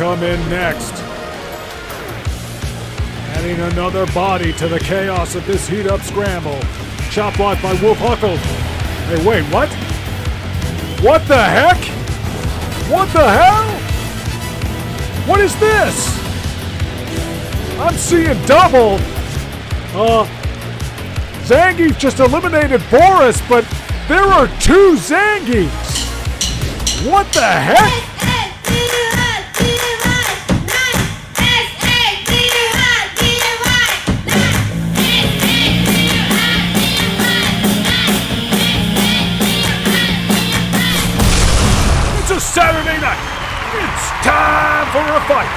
come in next. Adding another body to the chaos of this heat-up scramble. Chop block by Wolf Huckle. Hey, wait, what? What the heck? What the hell? What is this? I'm seeing double. Zangief just eliminated Boris, but there are two Zangiefs. What the heck? It's a Saturday night. It's time for a fight.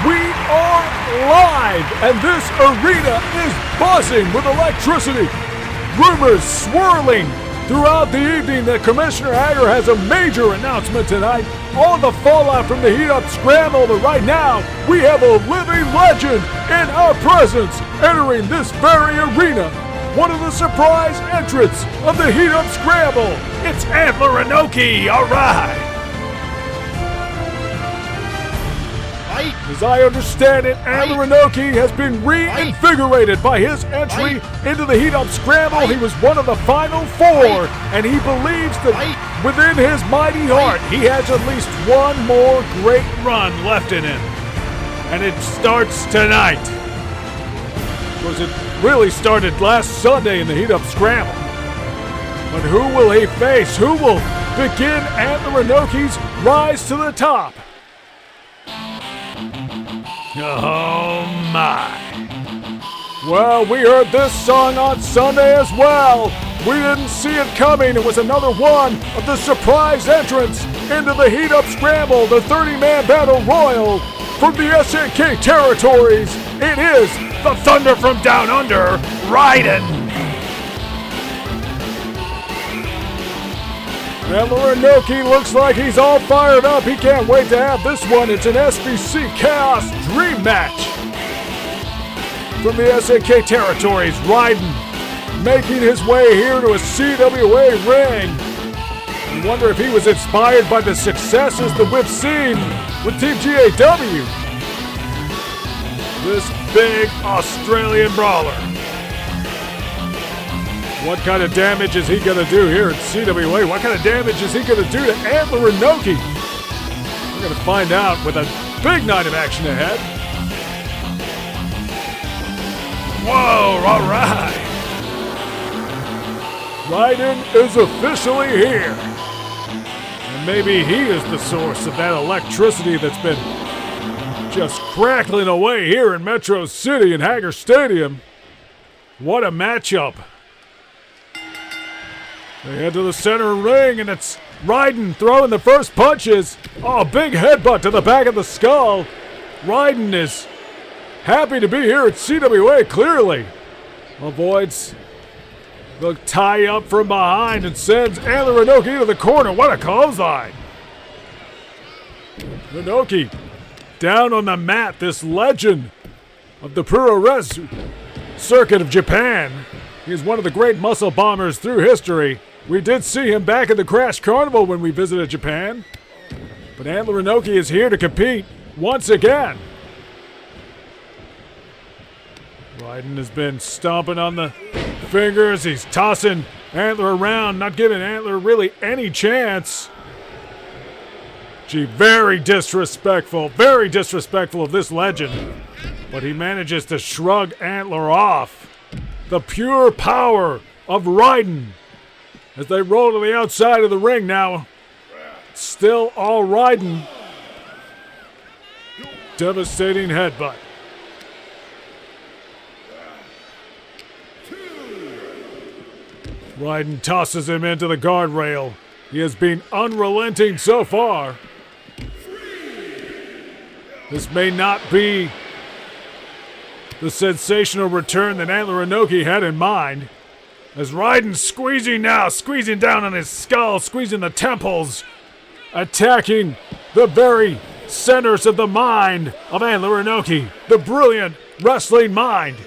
We are live, and this arena is buzzing with electricity. Rumors swirling throughout the evening that Commissioner Haggar has a major announcement tonight on the fallout from the heat-up scramble. But right now, we have a living legend in our presence entering this very arena. One of the surprise entrants of the heat-up scramble. It's Antler Inoki. All right. As I understand it, Antler Inoki has been reinvigorated by his entry into the heat-up scramble. He was one of the final four, and he believes that within his mighty heart, he has at least one more great run left in him. And it starts tonight. Because it really started last Sunday in the heat-up scramble. But who will he face? Who will begin Antler Inoki's rise to the top? Oh my. Well, we heard this song on Sunday as well. We didn't see it coming. It was another one of the surprise entrants into the heat-up scramble, the 30-man battle royal from the SNK territories. It is the Thunder from Down Under, Ryden. Antler Inoki looks like he's all fired up. He can't wait to have this one. It's an SBC Chaos Dream Match. From the SNK territories, Ryden making his way here to a CWA ring. I wonder if he was inspired by the successes that we've seen with Team GAW. This big Australian brawler. What kind of damage is he going to do here at CWA? What kind of damage is he going to do to Antler Inoki? We're going to find out with a big night of action ahead. Whoa, all right. Ryden is officially here. And maybe he is the source of that electricity that's been just crackling away here in Metro City in Haggar Stadium. What a matchup. They head to the center ring, and it's Ryden throwing the first punches. Oh, big headbutt to the back of the skull. Ryden is happy to be here at CWA, clearly. Avoids the tie-up from behind and sends Antler Inoki to the corner. What a clothesline. Inoki down on the mat, this legend of the Pro-Res circuit of Japan. He's one of the great muscle bombers through history. We did see him back at the Crash Carnival when we visited Japan. But Antler Inoki is here to compete once again. Ryden has been stomping on the fingers. He's tossing Antler around, not giving Antler really any chance. Gee, very disrespectful of this legend. But he manages to shrug Antler off. The pure power of Ryden as they roll to the outside of the ring now. Still all Ryden. Devastating headbutt. Ryden tosses him into the guardrail. He has been unrelenting so far. This may not be the sensational return that Antler Inoki had in mind. As Ryden squeezing down on his skull, squeezing the temples, attacking the very centers of the mind of Antler Inoki, the brilliant wrestling mind.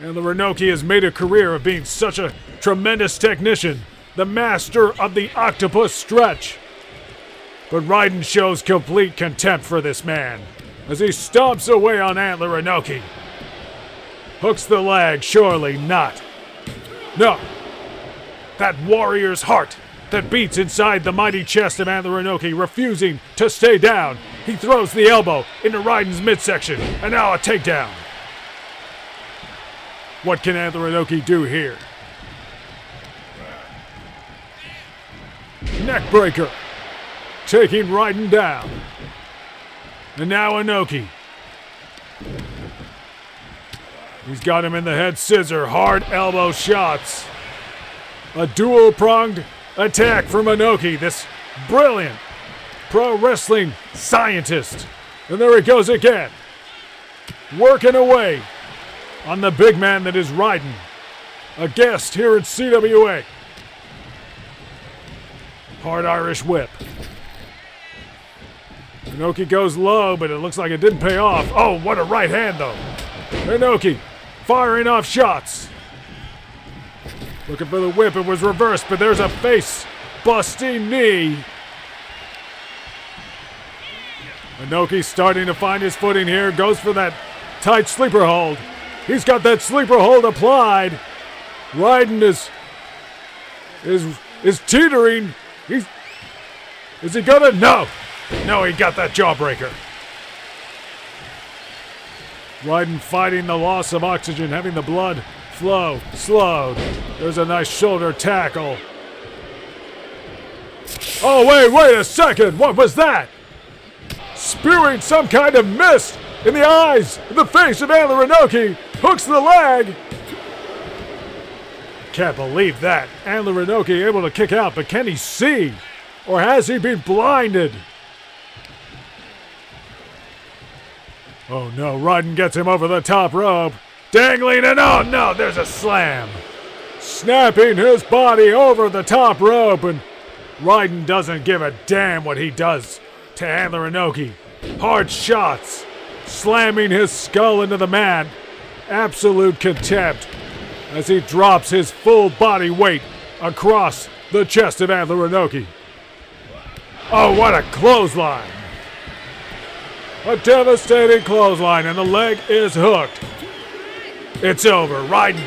Antler Inoki has made a career of being such a tremendous technician, the master of the octopus stretch. But Ryden shows complete contempt for this man as he stomps away on Antler Inoki. Hooks the leg, surely not. No. That warrior's heart that beats inside the mighty chest of Antler Inoki, refusing to stay down. He throws the elbow into Ryden's midsection, and now a takedown. What can Antler Inoki do here? Neckbreaker, taking Ryden down. And now Inoki. He's got him in the head scissor, hard elbow shots. A dual-pronged attack from Inoki, this brilliant pro wrestling scientist. And there he goes again, working away on the big man that is Ryden, a guest here at CWA. Hard Irish whip. Inoki goes low, but it looks like it didn't pay off. Oh, what a right hand, though. Inoki firing off shots. Looking for the whip. It was reversed, but there's a face-busting knee. Inoki starting to find his footing here. Goes for that tight sleeper hold. He's got that sleeper hold applied. Ryden is teetering. Is he gonna? No, he got that jawbreaker. Ryden fighting the loss of oxygen, having the blood flow slowed. There's a nice shoulder tackle. Oh, wait a second. What was that? Spewing some kind of mist in the eyes, in the face of Antler Inoki. Hooks the leg. Can't believe that. Antler Inoki able to kick out, but can he see? Or has he been blinded? Oh no, Ryden gets him over the top rope. Dangling, and oh no, there's a slam. Snapping his body over the top rope, and Ryden doesn't give a damn what he does to Antler Inoki. Hard shots, slamming his skull into the mat. Absolute contempt as he drops his full body weight across the chest of Antler Inoki. Oh, what a clothesline. A devastating clothesline, and the leg is hooked. It's over. Ryden.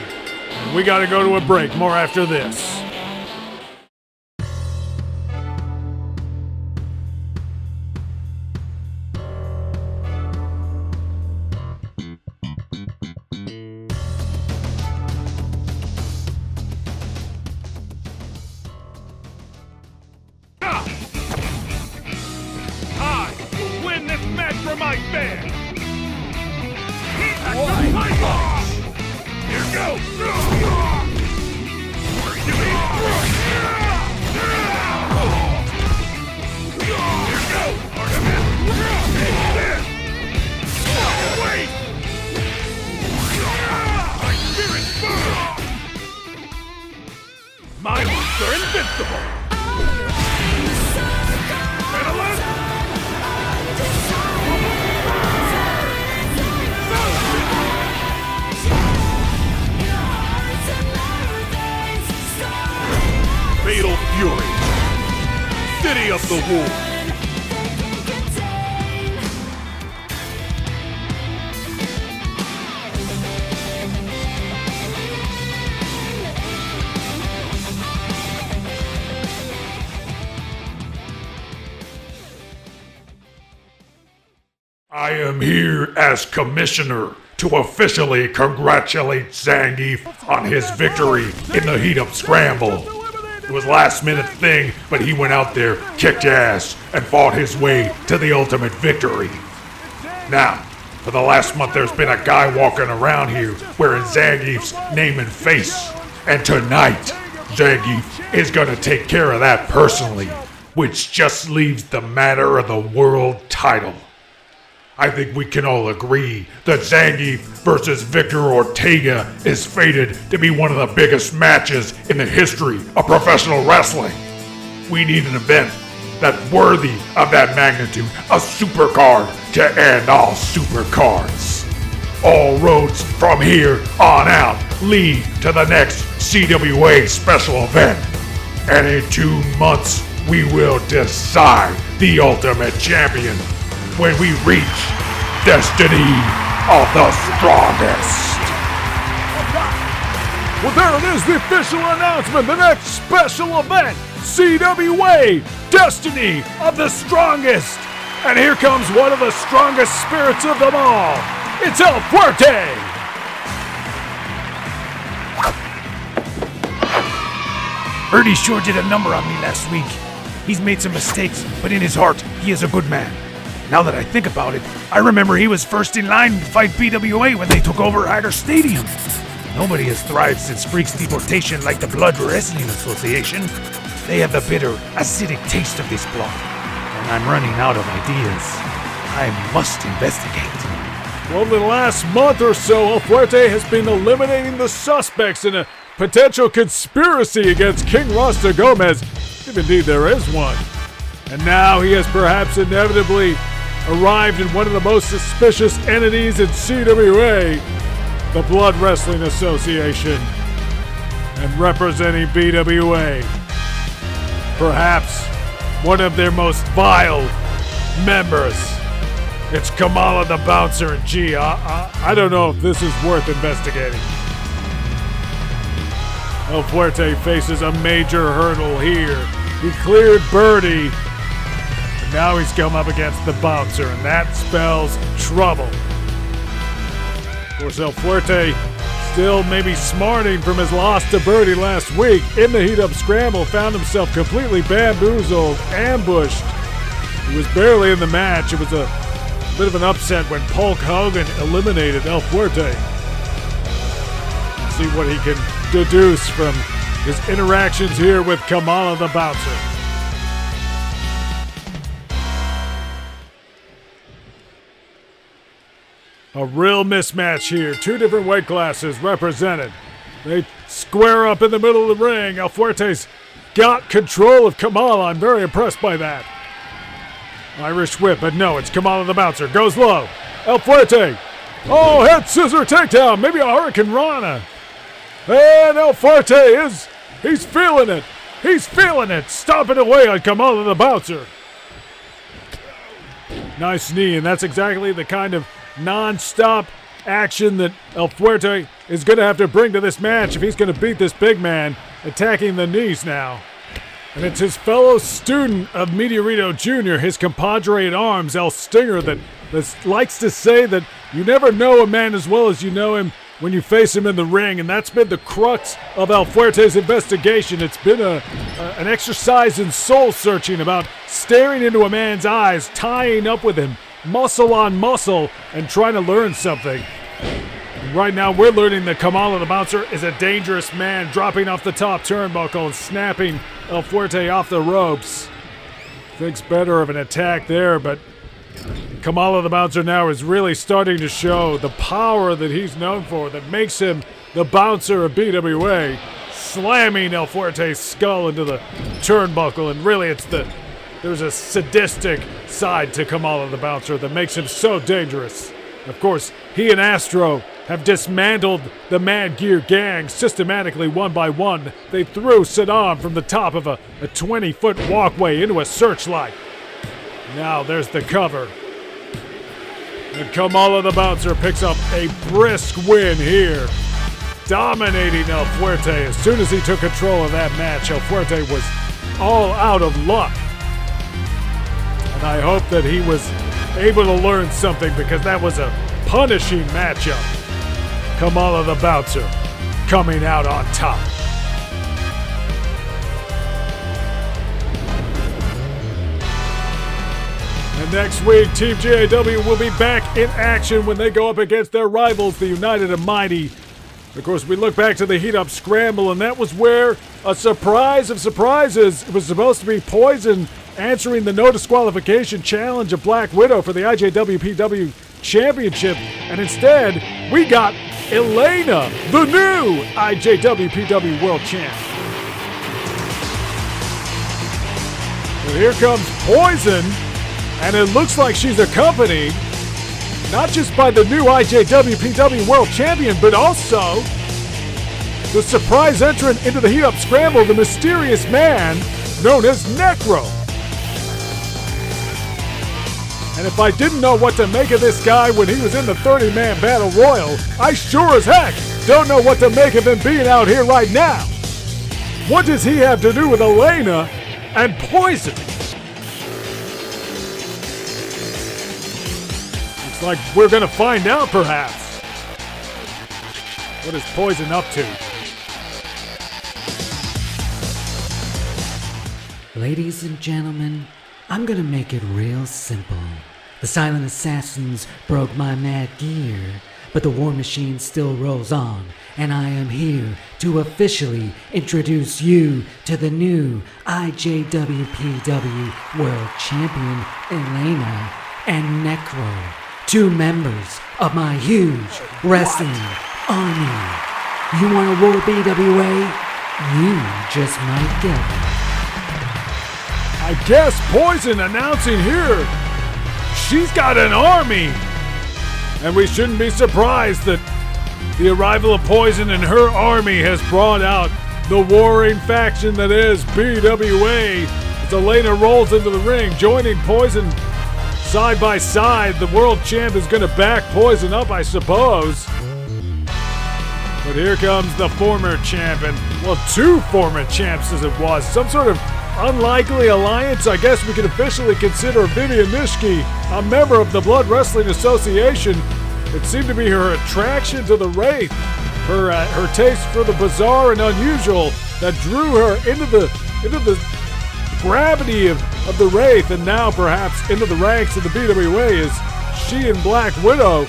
We got to go to a break. More after this. For my fans! Here goes! Wait! My spirit burns! My moves are invincible! Fatal Fury, City of the Wolves. I am here as commissioner to officially congratulate Zangief on his victory in the heat up scramble. It was a last-minute thing, but he went out there, kicked ass, and fought his way to the ultimate victory. Now, for the last month, there's been a guy walking around here wearing Zangief's name and face. And tonight, Zangief is gonna take care of that personally, which just leaves the matter of the world title. I think we can all agree that Zangief versus Victor Ortega is fated to be one of the biggest matches in the history of professional wrestling. We need an event that's worthy of that magnitude, a supercard to end all supercards. All roads from here on out lead to the next CWA special event. And in 2 months, we will decide the ultimate champion, when we reach Destiny of the Strongest. Well, there it is, the official announcement, the next special event, CWA, Destiny of the Strongest. And here comes one of the strongest spirits of them all. It's El Fuerte. Ernie sure did a number on me last week. He's made some mistakes, but in his heart, he is a good man. Now that I think about it, I remember he was first in line to fight BWA when they took over Haggar Stadium. Nobody has thrived since Freak's deportation like the Blood Wrestling Association. They have the bitter, acidic taste of this blood. And I'm running out of ideas. I must investigate. Well, in the last month or so, El Fuerte has been eliminating the suspects in a potential conspiracy against King Rasta Gomez, if indeed there is one. And now he has perhaps inevitably arrived in one of the most suspicious entities in CWA, the Blood Wrestling Association, and representing BWA, perhaps one of their most vile members. It's Kamala the Bouncer, and gee, I don't know if this is worth investigating. El Fuerte faces a major hurdle here. He cleared Birdie, but now he's come up against the Bouncer, and that spells trouble. Of course, El Fuerte still maybe smarting from his loss to Birdie last week. In the heat-up scramble, found himself completely bamboozled, ambushed. He was barely in the match. It was a bit of an upset when Hulk Hogan eliminated El Fuerte. Let's see what he can deduce from his interactions here with Kamala the Bouncer. A real mismatch here. Two different weight classes represented. They square up in the middle of the ring. El Fuerte's got control of Kamala. I'm very impressed by that. Irish whip, but no, it's Kamala the Bouncer. Goes low. El Fuerte. Oh, head scissor takedown. Maybe a Hurricane Rana. And El Fuerte he's feeling it. He's feeling it. Stomping away on Kamala the Bouncer. Nice knee, and that's exactly the kind of non-stop action that El Fuerte is going to have to bring to this match if he's going to beat this big man, attacking the knees now. And it's his fellow student of Meteorito Jr., his compadre at arms, El Stinger, that likes to say that you never know a man as well as you know him when you face him in the ring, and that's been the crux of El Fuerte's investigation. It's been an exercise in soul-searching, about staring into a man's eyes, tying up with him, muscle on muscle, and trying to learn something. And right now we're learning that Kamala the Bouncer is a dangerous man, dropping off the top turnbuckle and snapping El Fuerte off the ropes. Thinks better of an attack there, but Kamala the Bouncer now is really starting to show the power that he's known for, that makes him the Bouncer of BWA, slamming El Fuerte's skull into the turnbuckle. And really there's a sadistic side to Kamala the Bouncer that makes him so dangerous. Of course, he and Astro have dismantled the Mad Gear gang systematically one by one. They threw Saddam from the top of a 20-foot walkway into a searchlight. Now there's the cover. And Kamala the Bouncer picks up a brisk win here, dominating El Fuerte. As soon as he took control of that match, El Fuerte was all out of luck. And I hope that he was able to learn something, because that was a punishing matchup. Kamala the Bouncer coming out on top. And next week, Team GAW will be back in action when they go up against their rivals, the United and Mighty. Of course, we look back to the heat-up scramble, and that was where a surprise of surprises, it was supposed to be Poison answering the no disqualification challenge of Black Widow for the IJWPW Championship, and instead, we got Elena, the new IJWPW World Champ. And here comes Poison, and it looks like she's accompanied not just by the new IJWPW World Champion, but also the surprise entrant into the heat-up scramble, the mysterious man known as Necro. And if I didn't know what to make of this guy when he was in the 30-man battle royal, I sure as heck don't know what to make of him being out here right now. What does he have to do with Elena and Poison? Looks like we're gonna find out, perhaps. What is Poison up to? Ladies and gentlemen, I'm gonna make it real simple. The silent assassins broke my mad gear, but the war machine still rolls on, and I am here to officially introduce you to the new IJWPW World Champion Elena and Necro, two members of my huge wrestling army. You want a war BWA? You just might get it. I guess Poison announcing here. She's got an army. And we shouldn't be surprised that the arrival of Poison and her army has brought out the warring faction that is BWA. As Elena rolls into the ring, joining Poison side by side. The world champ is going to back Poison up, I suppose. But here comes the former champ, and well, two former champs as it was. Some sort of unlikely alliance. I guess we could officially consider Vivian Nishiki a member of the Blood Wrestling Association. It seemed to be her attraction to the Wraith, her taste for the bizarre and unusual that drew her into the gravity of the Wraith, and now perhaps into the ranks of the BWA as she and Black Widow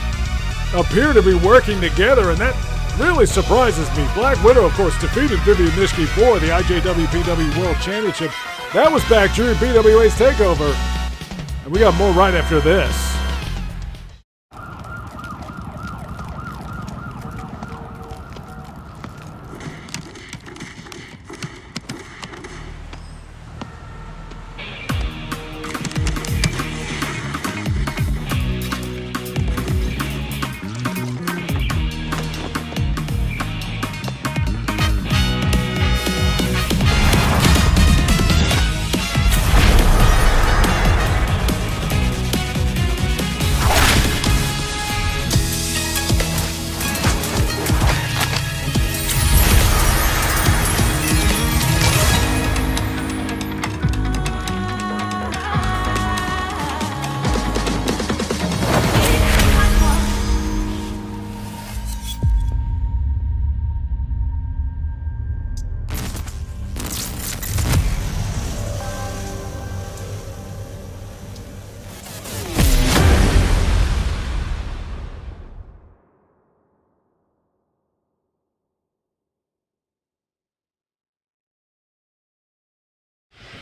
appear to be working together, and that really surprises me. Black Widow, of course, defeated Vivian Nishiki for the IJWPW World Championship. That was back during BWA's takeover. And we got more right after this.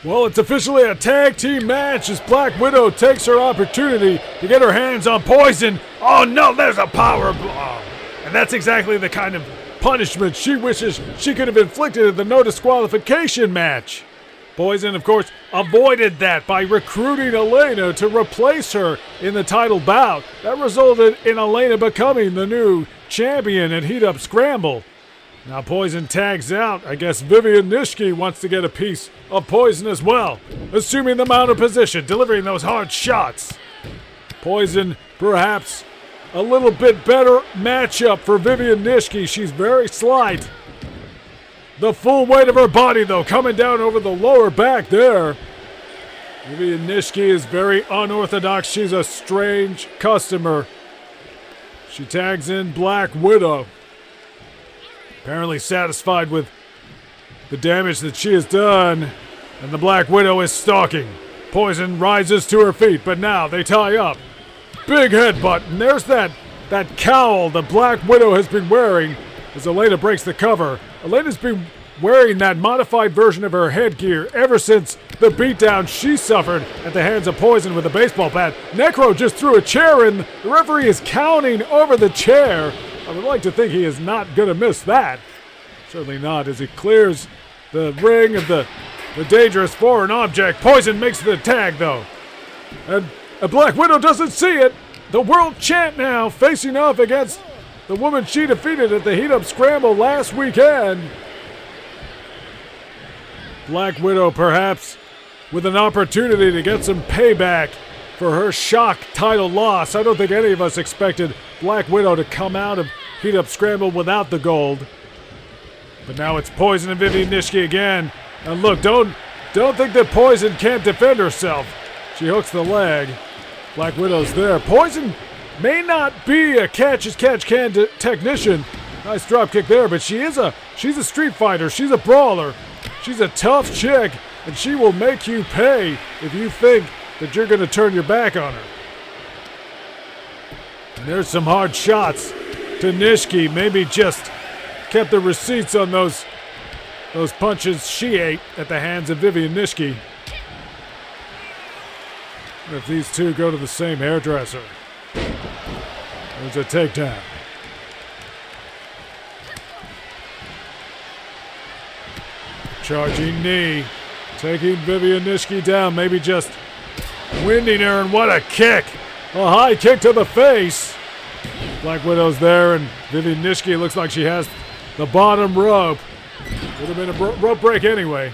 Well, it's officially a tag team match as Black Widow takes her opportunity to get her hands on Poison. Oh no, there's a power blow. And that's exactly the kind of punishment she wishes she could have inflicted in the no disqualification match. Poison, of course, avoided that by recruiting Elena to replace her in the title bout. That resulted in Elena becoming the new champion at Heat Up Scramble. Now Poison tags out. I guess Vivian Nishiki wants to get a piece of Poison as well. Assuming the mount of position, delivering those hard shots. Poison, perhaps a little bit better matchup for Vivian Nishiki. She's very slight. The full weight of her body, though, coming down over the lower back there. Vivian Nishiki is very unorthodox. She's a strange customer. She tags in Black Widow. Apparently satisfied with the damage that she has done, and the Black Widow is stalking. Poison rises to her feet, but now they tie up. Big headbutt, and there's that cowl the Black Widow has been wearing as Elena breaks the cover. Elena's been wearing that modified version of her headgear ever since the beatdown she suffered at the hands of Poison with a baseball bat. Necro just threw a chair in. The referee is counting over the chair. I would like to think he is not going to miss that. Certainly not as he clears the ring of the dangerous foreign object. Poison makes the tag, though. And a Black Widow doesn't see it. The world champ now facing off against the woman she defeated at the Heat Up Scramble last weekend. Black Widow perhaps with an opportunity to get some payback for her shock title loss. I don't think any of us expected Black Widow to come out of Heat Up Scramble without the gold. But now it's Poison and Vivian Nishiki again. And look, don't think that Poison can't defend herself. She hooks the leg. Black Widow's there. Poison may not be a catch-as-catch-can technician. Nice drop kick there, but she's a street fighter. She's a brawler. She's a tough chick, and she will make you pay if you think that you're going to turn your back on her. And there's some hard shots to Nishiki. Maybe just kept the receipts on those punches she ate at the hands of Vivian Nishiki. If these two go to the same hairdresser. There's a takedown. Charging knee. Taking Vivian Nishiki down. Maybe just winding her, and what a kick! A high kick to the face. Black Widow's there, and Vivian Nishiki looks like she has the bottom rope. Would have been a rope break anyway.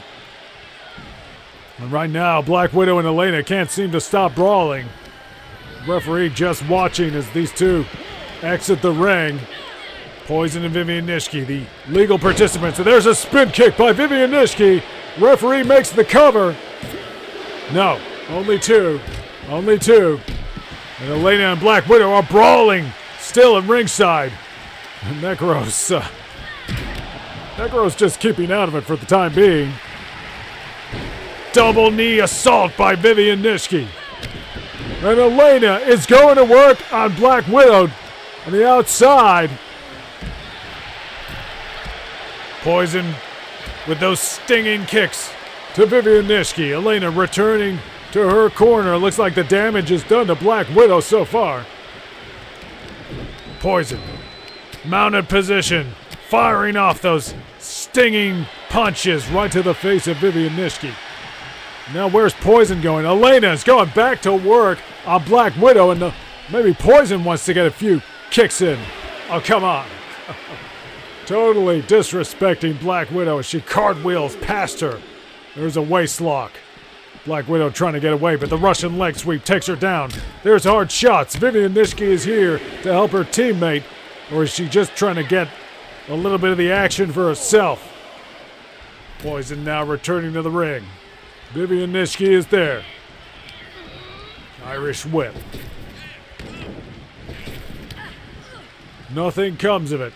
And right now, Black Widow and Elena can't seem to stop brawling. Referee just watching as these two exit the ring. Poison and Vivian Nishiki, the legal participants. And there's a spin kick by Vivian Nishiki. Referee makes the cover. No, only two. Only two. And Elena and Black Widow are brawling still at ringside. And Necro's just keeping out of it for the time being. Double knee assault by Vivian Nishiki. And Elena is going to work on Black Widow on the outside. Poison with those stinging kicks to Vivian Nishiki. Elena returning to her corner. Looks like the damage is done to Black Widow so far. Poison. Mounted position. Firing off those stinging punches right to the face of Vivian Nishiki. Now where's Poison going? Elena's going back to work on Black Widow, and maybe Poison wants to get a few kicks in. Oh, come on. Totally disrespecting Black Widow as she cartwheels past her. There's a waist lock. Black Widow trying to get away, but the Russian leg sweep takes her down. There's hard shots. Vivian Nishiki is here to help her teammate, or is she just trying to get a little bit of the action for herself? Poison now returning to the ring. Vivian Nishiki is there. Irish whip. Nothing comes of it.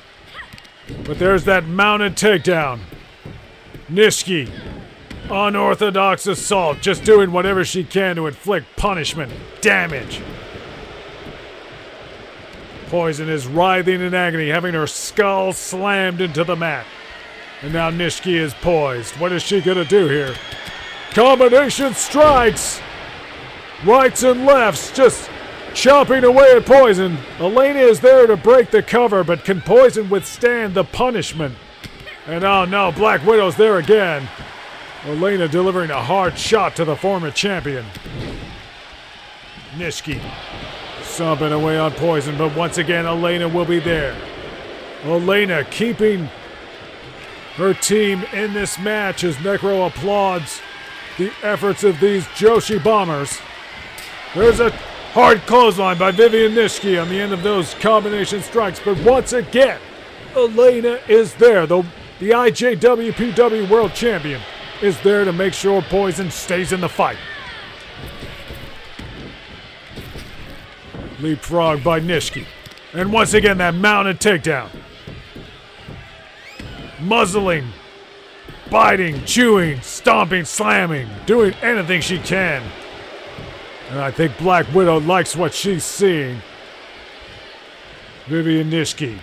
But there's that mounted takedown. Nishiki, unorthodox assault, just doing whatever she can to inflict punishment, damage. Poison is writhing in agony, having her skull slammed into the mat. And now Nishiki is poised. What is she gonna do here? Combination strikes! Rights and lefts, just chopping away at Poison. Elena is there to break the cover, but can Poison withstand the punishment? And oh no, Black Widow's there again. Elena delivering a hard shot to the former champion. Nishiki stomping away on Poison, but once again Elena will be there. Elena keeping her team in this match as Necro applauds the efforts of these Joshi bombers. There's a hard clothesline by Vivian Nishiki on the end of those combination strikes, but once again, Elena is there. The IJWPW World Champion is there to make sure Poison stays in the fight. Leapfrog by Nishiki. And once again, that mounted takedown. Muzzling, biting, chewing, stomping, slamming, doing anything she can. And I think Black Widow likes what she's seeing. Vivian Nishiki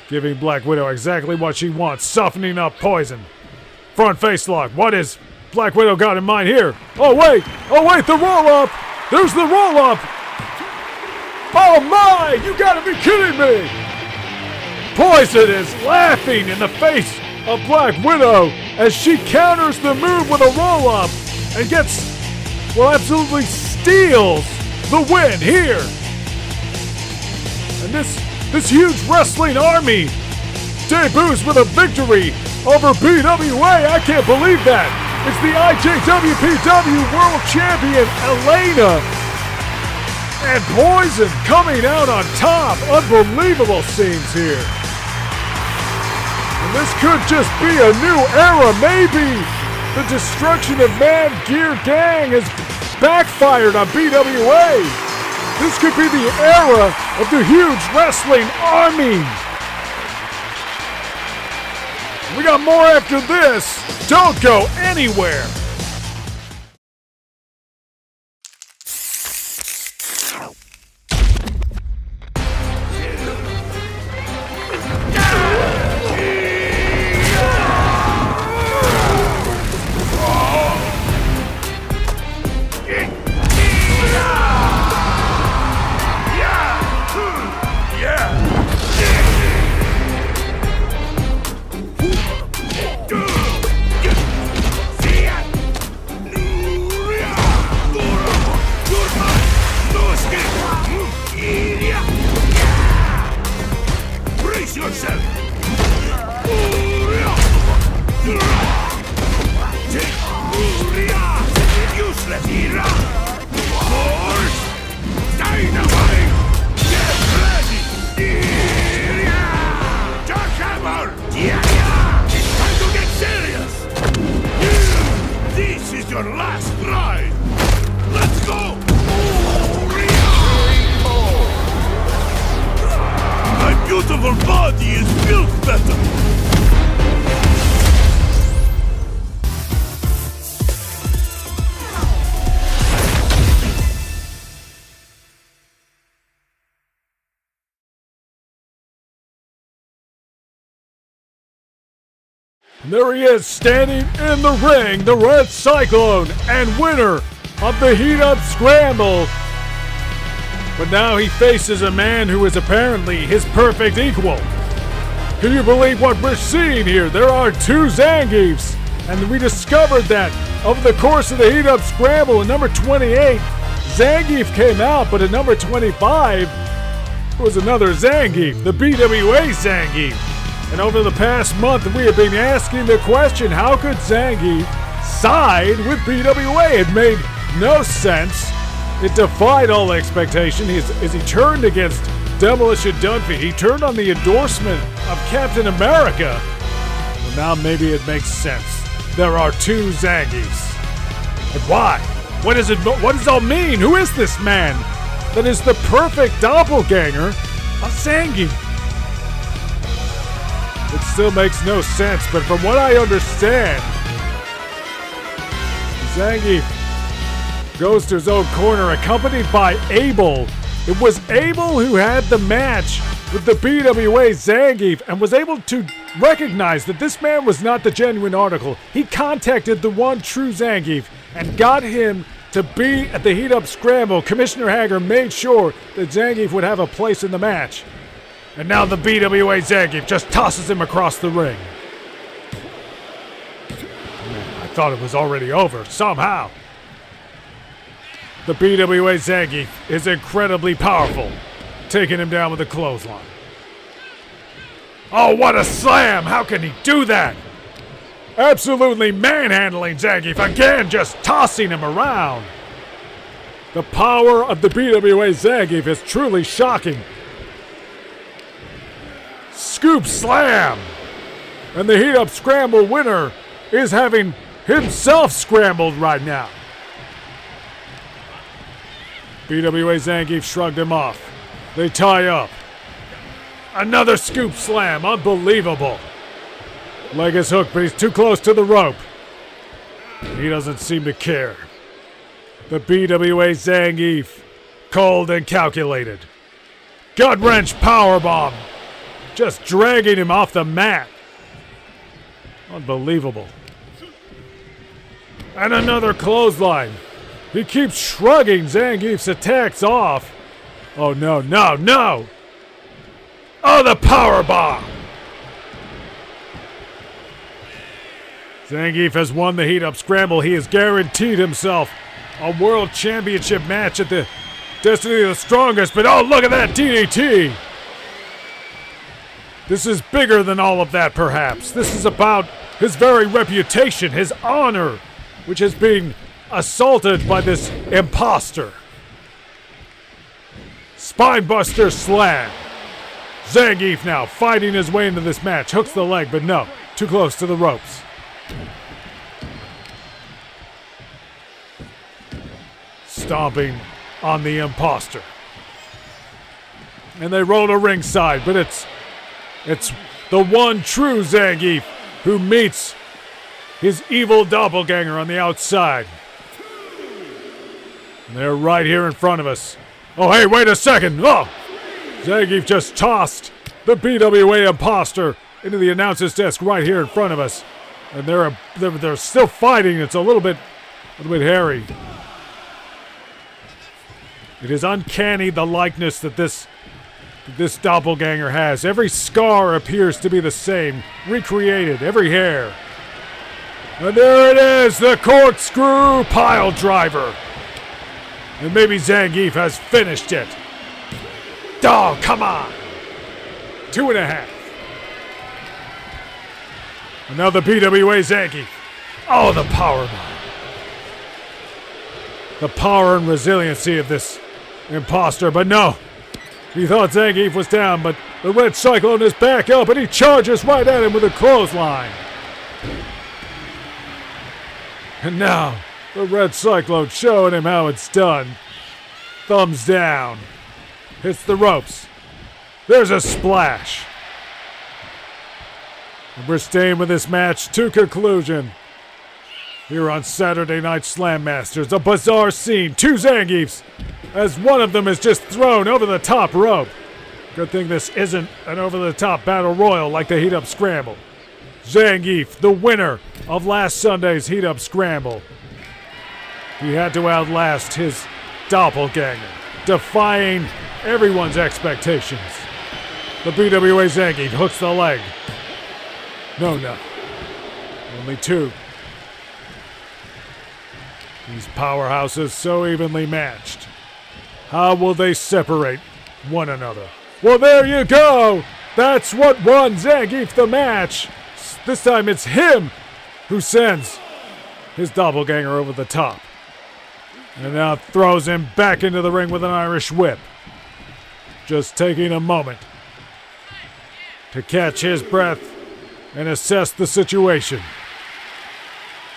giving Black Widow exactly what she wants, softening up Poison. Front face lock. What is Black Widow got in mind here? Oh wait, the roll up. There's the roll up. Oh my, you gotta be kidding me. Poison is laughing in the face of Black Widow as she counters the move with a roll up and absolutely steals the win here. And this huge wrestling army debuts with a victory over BWA. I can't believe that. It's the IJWPW World Champion, Elena. And Poison coming out on top. Unbelievable scenes here. And this could just be a new era. Maybe the destruction of Mad Gear Gang has backfired on BWA. This could be the era of the huge wrestling army. We got more after this. Don't go anywhere. And there he is, standing in the ring, the Red Cyclone, and winner of the Heat Up Scramble. But now he faces a man who is apparently his perfect equal. Can you believe what we're seeing here? There are two Zangiefs, and we discovered that over the course of the Heat Up Scramble at number 28, Zangief came out, but at number 25 was another Zangief, the BWA Zangief. And over the past month, we have been asking the question, how could Zangief side with BWA? It made no sense. It defied all expectation as he turned against Demolition Dunphy. He turned on the endorsement of Captain America. Well, now maybe it makes sense. There are two Zangiefs. And why? What does it all mean? Who is this man that is the perfect doppelganger of Zangief? It still makes no sense, but from what I understand, Zangief goes to his own corner, accompanied by Abel. It was Abel who had the match with the BWA Zangief and was able to recognize that this man was not the genuine article. He contacted the one true Zangief and got him to be at the Heat Up Scramble. Commissioner Hagger made sure that Zangief would have a place in the match. And now the BWA Zangief just tosses him across the ring. Man, I thought it was already over, somehow. The BWA Zangief is incredibly powerful, taking him down with a clothesline. Oh, what a slam! How can he do that? Absolutely manhandling Zangief again, just tossing him around. The power of the BWA Zangief is truly shocking. Scoop slam! And the Heat Up Scramble winner is having himself scrambled right now. BWA Zangief shrugged him off. They tie up. Another scoop slam, unbelievable. Leg is hooked, but he's too close to the rope. He doesn't seem to care. The BWA Zangief, cold and calculated. Gut-wrench powerbomb. Just dragging him off the mat. Unbelievable. And another clothesline. He keeps shrugging Zangief's attacks off. Oh, no, no, no! Oh, the powerbomb! Zangief has won the Heat Up Scramble. He has guaranteed himself a World Championship match at the Destiny of the Strongest. But oh, look at that DDT! This is bigger than all of that, perhaps. This is about his very reputation, his honor which is being assaulted by this impostor. Spinebuster slam. Zangief now fighting his way into this match. Hooks the leg, but no. Too close to the ropes. Stomping on the impostor. And they roll to ringside, but it's the one true Zangief who meets his evil doppelganger on the outside. And they're right here in front of us. Oh, hey, wait a second. Oh! Zangief just tossed the BWA imposter into the announcer's desk right here in front of us. And they're still fighting. It's a little bit hairy. It is uncanny, the likeness that this doppelganger has. Every scar appears to be the same, recreated, every hair. And there it is, the corkscrew pile driver. And maybe Zangief has finished it. Oh, come on. 2.5. And now the BWA Zangief. Oh, the powerbomb. The power and resiliency of this imposter, but no. He thought Zangief was down, but the Red Cyclone is back up, and he charges right at him with a clothesline. And now, the Red Cyclone showing him how it's done. Thumbs down. Hits the ropes. There's a splash. And we're staying with this match to conclusion. Here on Saturday Night Slam Masters, a bizarre scene. 2 Zangiefs, as one of them is just thrown over the top rope. Good thing this isn't an over-the-top battle royal like the Heat Up Scramble. Zangief, the winner of last Sunday's Heat Up Scramble. He had to outlast his doppelganger, defying everyone's expectations. The BWA Zangief hooks the leg. No. Only 2. These powerhouses so evenly matched. How will they separate one another? Well, there you go! That's what won Zangief the match! This time it's him who sends his doppelganger over the top. And now throws him back into the ring with an Irish whip. Just taking a moment to catch his breath and assess the situation.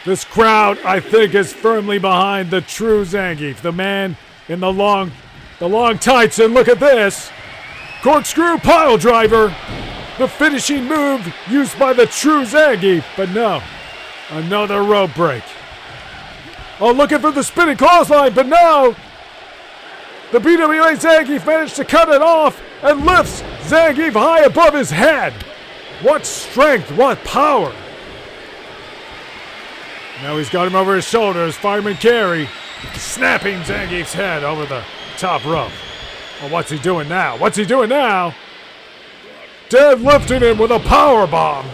This crowd, I think, is firmly behind the true Zangief, the man in the long tights, and look at this. Corkscrew pile driver, the finishing move used by the true Zangief, but no, another rope break. Oh, looking for the spinning clothesline, but no! The BWA Zangief managed to cut it off and lifts Zangief high above his head. What strength, what power. Now he's got him over his shoulders, fireman carry, snapping Zangief's head over the top rope. Well, what's he doing now? Deadlifting him with a power bomb.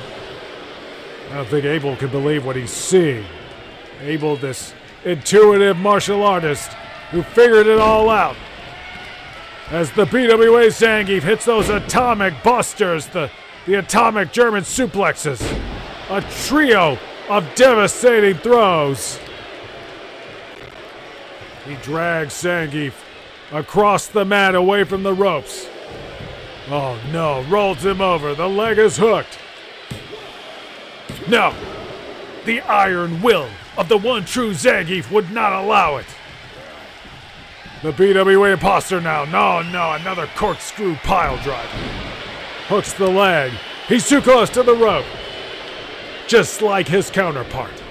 I don't think Abel can believe what he's seeing. Abel, this intuitive martial artist who figured it all out. As the BWA Zangief hits those atomic busters, the atomic German suplexes. A trio of devastating throws. He drags Zangief across the mat away from the ropes. Oh no, rolls him over. The leg is hooked. No, the iron will of the one true Zangief would not allow it. The BWA imposter now. No, another corkscrew pile driver. Hooks the leg. He's too close to the rope. Just like his counterpart.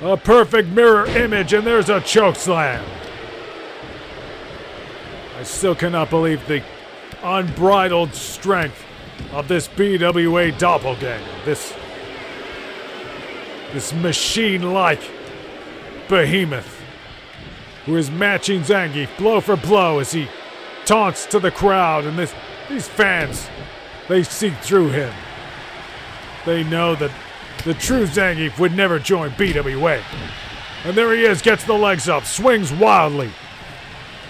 A perfect mirror image, and there's a choke slam. I still cannot believe the unbridled strength of this BWA doppelganger. This machine-like behemoth who is matching Zangief blow for blow as he taunts to the crowd, and these fans, they see through him. They know that the true Zangief would never join BWA. And there he is, gets the legs up, swings wildly,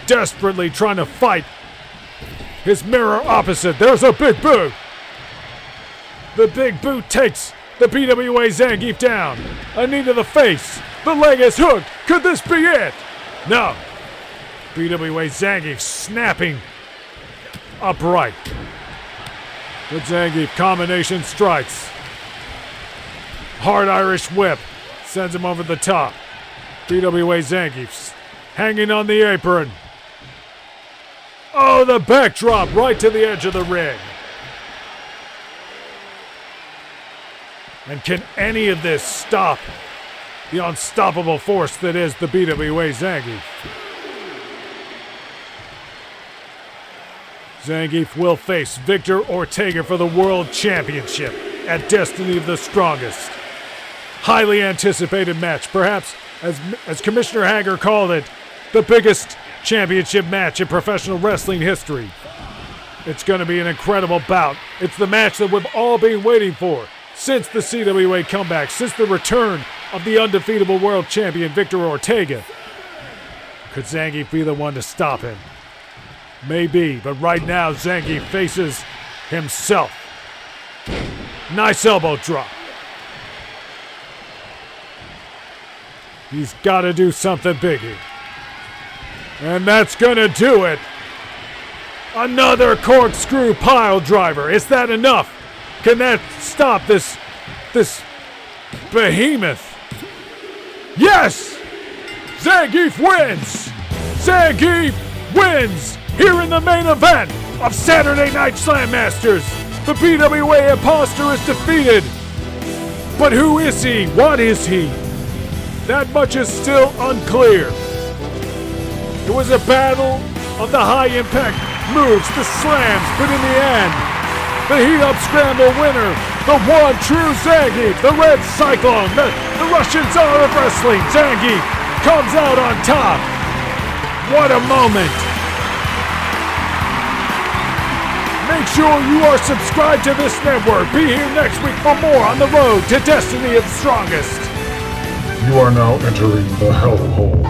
desperately trying to fight his mirror opposite. There's a big boot. The big boot takes The PWA Zangief down. A knee to the face. The leg is hooked. Could this be it? No. PWA Zangief snapping upright. The Zangief combination strikes. Hard Irish whip sends him over the top. PWA Zangief hanging on the apron. Oh, the backdrop right to the edge of the ring. And can any of this stop the unstoppable force that is the PWA Zangief? Zangief will face Victor Ortega for the World Championship at Destiny of the Strongest. Highly anticipated match, perhaps, as Commissioner Hagger called it, the biggest championship match in professional wrestling history. It's going to be an incredible bout. It's the match that we've all been waiting for since the CWA comeback, since the return of the undefeatable world champion Victor Ortega. Could Zangief be the one to stop him? Maybe, but right now Zangief faces himself. Nice elbow drop. He's got to do something big here. And that's gonna do it. Another corkscrew pile driver. Is that enough? Can that stop this behemoth? Yes! Zangief wins! Zangief wins here in the main event of Saturday Night Slam Masters. The PWA Impostor is defeated. But who is he? What is he? That much is still unclear. It was a battle of the high-impact moves, the slams, but in the end, the Up Scramble winner, the one true Zangief, the Red Cyclone, the Russian Tsar of Wrestling, Zangief, comes out on top. What a moment. Make sure you are subscribed to this network. Be here next week for more on the road to Destiny of the Strongest. You are now entering the hellhole.